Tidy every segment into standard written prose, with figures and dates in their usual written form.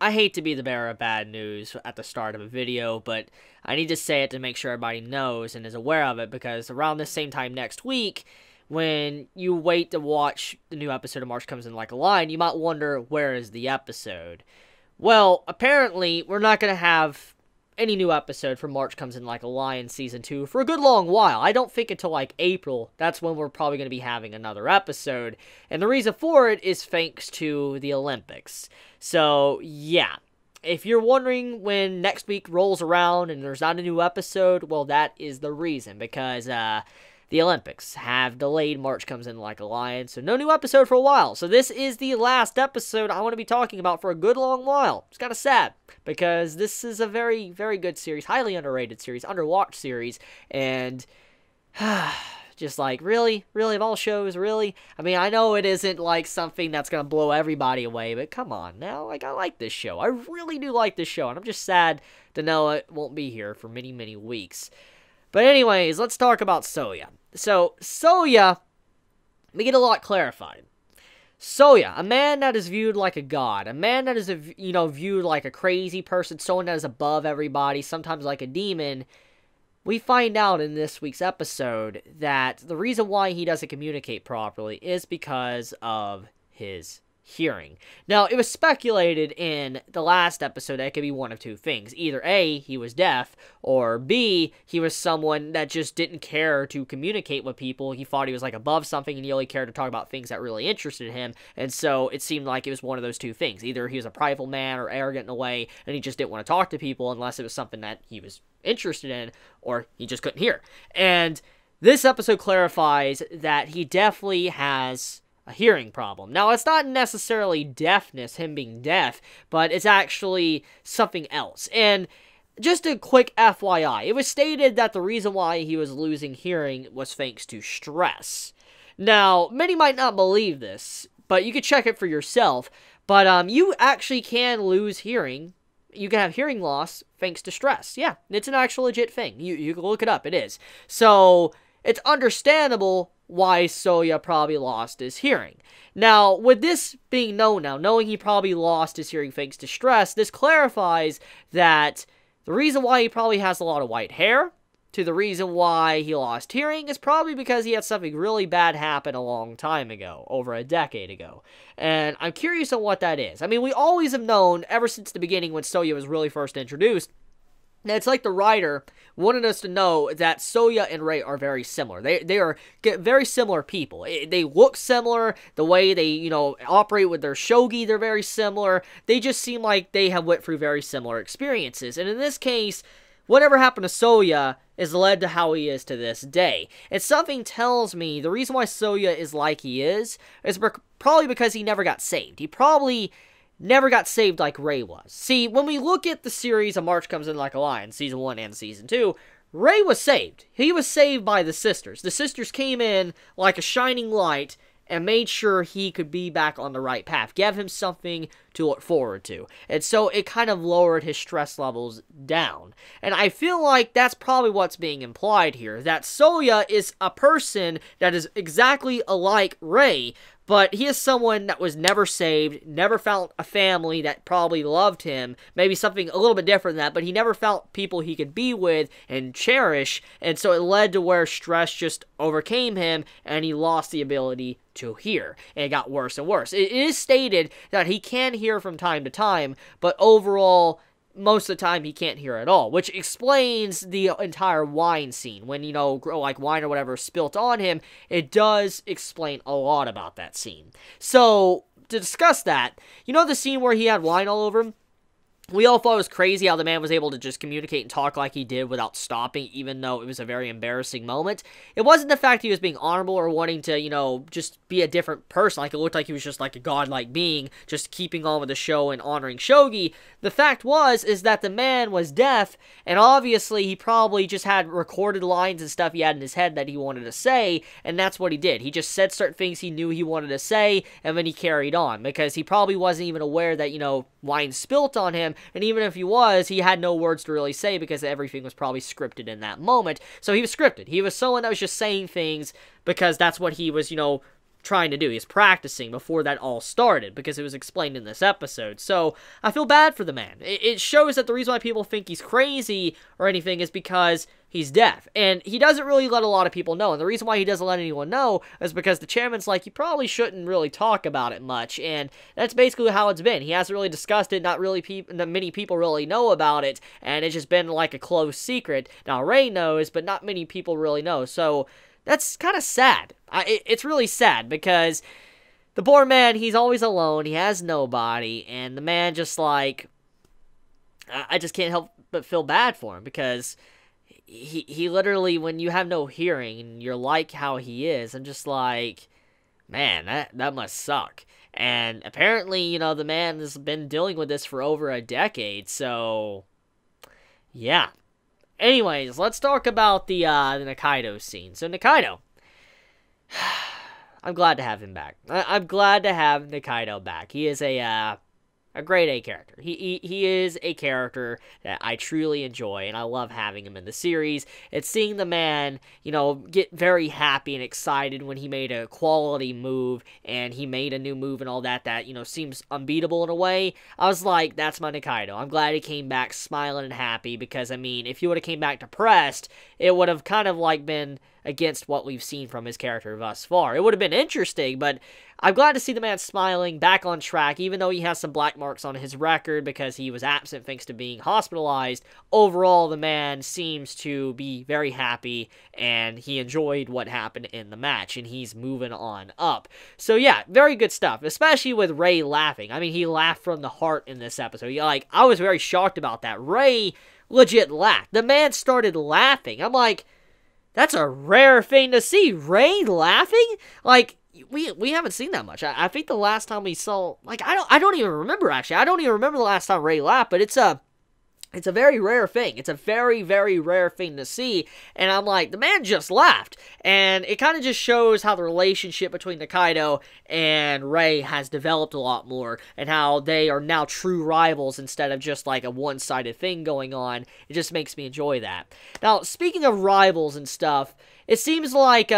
I hate to be the bearer of bad news at the start of a video, but I need to say it to make sure everybody knows and is aware of it, because around this same time next week, when you wait to watch the new episode of March Comes In Like a Lion, you might wonder, where is the episode? Well, apparently, we're not going to have any new episode for March Comes In Like a Lion Season 2 for a good long while. I don't think until like April, that's when we're probably going to be having another episode. And the reason for it is thanks to the Olympics. So, yeah. If you're wondering when next week rolls around and there's not a new episode, well, that is the reason. Because, the Olympics have delayed March Comes In Like a Lion, so no new episode for a while. So this is the last episode I want to be talking about for a good long while. It's kind of sad, because this is a very, very good series, highly underrated series, underwatched series, and just like, really? Really, of all shows, really? I mean, I know it isn't like something that's going to blow everybody away, but come on now, like, I like this show. I really do like this show, and I'm just sad to know it won't be here for many, many weeks. But anyways, let's talk about Souya. So, Souya, we get a lot clarified. Souya, a man that is viewed like a god, a man that is, viewed like a crazy person, someone that is above everybody, sometimes like a demon. We find out in this week's episode that the reason why he doesn't communicate properly is because of his hearing. Now, it was speculated in the last episode that it could be one of two things. Either A, he was deaf, or B, he was someone that just didn't care to communicate with people. He thought he was like above something, and he only cared to talk about things that really interested him, and so it seemed like it was one of those two things. Either he was a prideful man or arrogant in a way, and he just didn't want to talk to people unless it was something that he was interested in, or he just couldn't hear. And this episode clarifies that he definitely has a hearing problem. Now, it's not necessarily deafness, him being deaf, but it's actually something else. And just a quick FYI, it was stated that the reason why he was losing hearing was thanks to stress. Now, many might not believe this, but you can check it for yourself. But you actually can lose hearing. You can have hearing loss thanks to stress. Yeah, it's an actual legit thing. You can look it up. It is. So, it's understandable why Souya probably lost his hearing. Now, with this being known now, knowing he probably lost his hearing thanks to stress, this clarifies that the reason why he probably has a lot of white hair to the reason why he lost hearing is probably because he had something really bad happen a long time ago, over a decade ago. And I'm curious on what that is. I mean, we always have known, ever since the beginning when Souya was really first introduced, and it's like the writer wanted us to know that Souya and Rei are very similar. They are very similar people. They look similar. The way they, operate with their shogi, they're very similar. They just seem like they have went through very similar experiences. And in this case, whatever happened to Souya has led to how he is to this day. And something tells me the reason why Souya is like he is probably because he never got saved. He probably never got saved like Rei was. See, when we look at the series of March Comes In Like a Lion, Season 1 and Season 2, Rei was saved. He was saved by the sisters. The sisters came in like a shining light and made sure he could be back on the right path, gave him something to look forward to. And so it kind of lowered his stress levels down. And I feel like that's probably what's being implied here, that Souya is a person that is exactly alike Rei, but he is someone that was never saved, never found a family that probably loved him, maybe something a little bit different than that, but he never found people he could be with and cherish, and so it led to where stress just overcame him, and he lost the ability to hear, and it got worse and worse. It is stated that he can hear from time to time, but overall, most of the time he can't hear at all, which explains the entire wine scene. When, like wine or whatever spilt on him, it does explain a lot about that scene. So, to discuss that, the scene where he had wine all over him? We all thought it was crazy how the man was able to just communicate and talk like he did without stopping, even though it was a very embarrassing moment. It wasn't the fact he was being honorable or wanting to, just be a different person. Like, it looked like he was just like a godlike being, just keeping on with the show and honoring shogi. The fact is that the man was deaf, and obviously he probably just had recorded lines and stuff he had in his head that he wanted to say, and that's what he did. He just said certain things he knew he wanted to say, and then he carried on, because he probably wasn't even aware that, wine spilt on him. And even if he was, he had no words to really say because everything was probably scripted in that moment. So he was scripted. He was someone that was just saying things because that's what he was, trying to do. He's practicing before that all started, because it was explained in this episode. So I feel bad for the man. It shows that the reason why people think he's crazy or anything is because he's deaf, and he doesn't really let a lot of people know. And the reason why he doesn't let anyone know is because the chairman's like, you probably shouldn't really talk about it much, and that's basically how it's been. He hasn't really discussed it. Not many people really know about it, and it's just been like a close secret. Now Ray knows, but not many people really know. So that's kind of sad. It's really sad, because the poor man, he's always alone. He has nobody, and the man just like, I just can't help but feel bad for him, because he literally, when you have no hearing and you're like how he is, I'm just like, man, that must suck. And apparently, you know, the man has been dealing with this for over a decade, so yeah. Anyways, let's talk about the Nikaido scene. So Nikaido, I'm glad to have him back. I'm glad to have Nikaido back. He is a grade A character. He is a character that I truly enjoy, and I love having him in the series. It's seeing the man, you know, get very happy and excited when he made a quality move, and he made a new move and all that, you know, seems unbeatable in a way. I was like, that's my Nikaido. I'm glad he came back smiling and happy, because, I mean, if he would have came back depressed, it would have kind of, like, been against what we've seen from his character thus far. It would have been interesting, but I'm glad to see the man smiling, back on track, even though he has some black marks on his record because he was absent thanks to being hospitalized. Overall, the man seems to be very happy, and he enjoyed what happened in the match, and he's moving on up. So yeah, very good stuff, especially with Ray laughing. I mean, he laughed from the heart in this episode. Like, I was very shocked about that. Ray legit laughed. The man started laughing. I'm like, that's a rare thing to see. Ray laughing? Like, we haven't seen that much. I think the last time we saw, like, I don't even remember, actually. I don't even remember the last time Ray laughed, but it's a very rare thing. It's a very, very rare thing to see. And I'm like, the man just laughed. And it kind of just shows how the relationship between Nikaido and Ray has developed a lot more, and how they are now true rivals instead of just like a one-sided thing going on. It just makes me enjoy that. Now, speaking of rivals and stuff, it seems like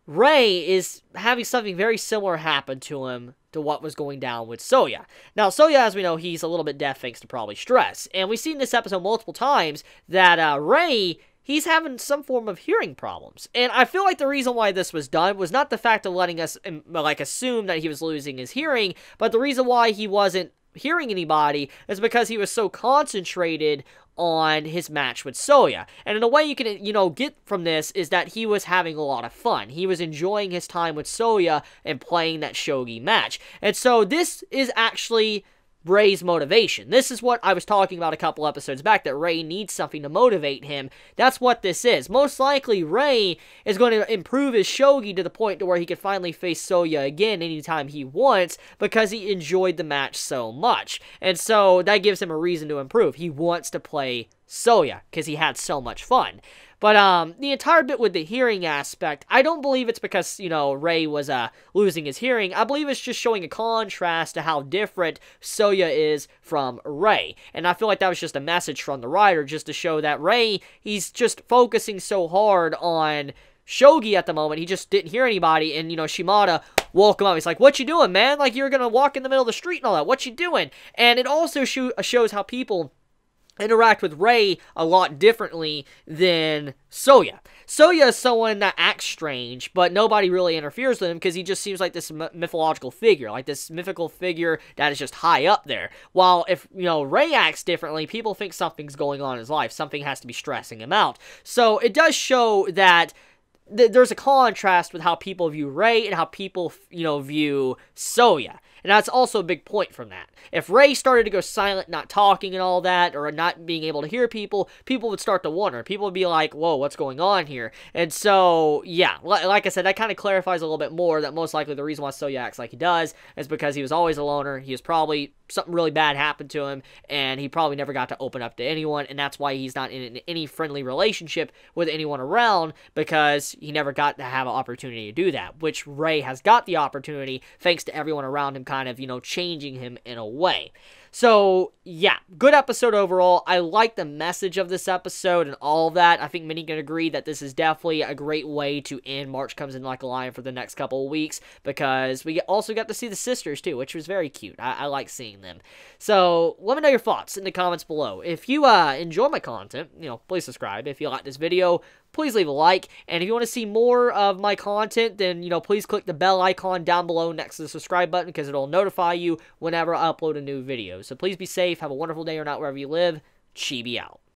Ray is having something very similar happen to him to what was going down with Souya. Now, Souya, as we know, he's a little bit deaf thanks to probably stress. And we've seen this episode multiple times that Ray, he's having some form of hearing problems. And I feel like the reason why this was done was not the fact of letting us, like, assume that he was losing his hearing, but the reason why he wasn't hearing anybody is because he was so concentrated on his match with Souya. And in a way you can, you know, get from this is that he was having a lot of fun. He was enjoying his time with Souya and playing that shogi match. And so this is actually Ray's motivation. This is what I was talking about a couple episodes back, that Ray needs something to motivate him. That's what this is. Most likely, Ray is going to improve his shogi to the point to where he can finally face Souya again anytime he wants, because he enjoyed the match so much. And so that gives him a reason to improve. He wants to play Souya because he had so much fun. But the entire bit with the hearing aspect, I don't believe it's because, you know, Ray was losing his hearing. I believe it's just showing a contrast to how different Souya is from Ray. And I feel like that was just a message from the writer, just to show that Ray, he's just focusing so hard on shogi at the moment. He just didn't hear anybody, and, you know, Shimada woke him up. He's like, what you doing, man? Like, you're gonna walk in the middle of the street and all that. What you doing? And it also shows how people interact with Ray a lot differently than Souya. Souya is someone that acts strange, but nobody really interferes with him because he just seems like this mythological figure, like this mythical figure that is just high up there. While if, you know, Ray acts differently, people think something's going on in his life. Something has to be stressing him out. So it does show that there's a contrast with how people view Ray and how people, you know, view Souya. And that's also a big point from that. If Ray started to go silent, not talking and all that, or not being able to hear people, people would start to wonder. People would be like, whoa, what's going on here? And so, yeah, like I said, that kind of clarifies a little bit more that most likely the reason why Souya acts like he does is because he was always a loner. He was probably, something really bad happened to him, and he probably never got to open up to anyone, and that's why he's not in any friendly relationship with anyone around, because he never got to have an opportunity to do that, which Ray has got the opportunity thanks to everyone around him kind of, you know, changing him in a way. So, yeah, good episode overall. I like the message of this episode and all of that. I think many can agree that this is definitely a great way to end March Comes in Like a Lion for the next couple of weeks, because we also got to see the sisters too, which was very cute. I like seeing them. So, let me know your thoughts in the comments below. If you enjoy my content, please subscribe. If you like this video, please leave a like, and if you want to see more of my content, then, please click the bell icon down below next to the subscribe button, because it'll notify you whenever I upload a new video. So please be safe, have a wonderful day or night wherever you live. Chibi out.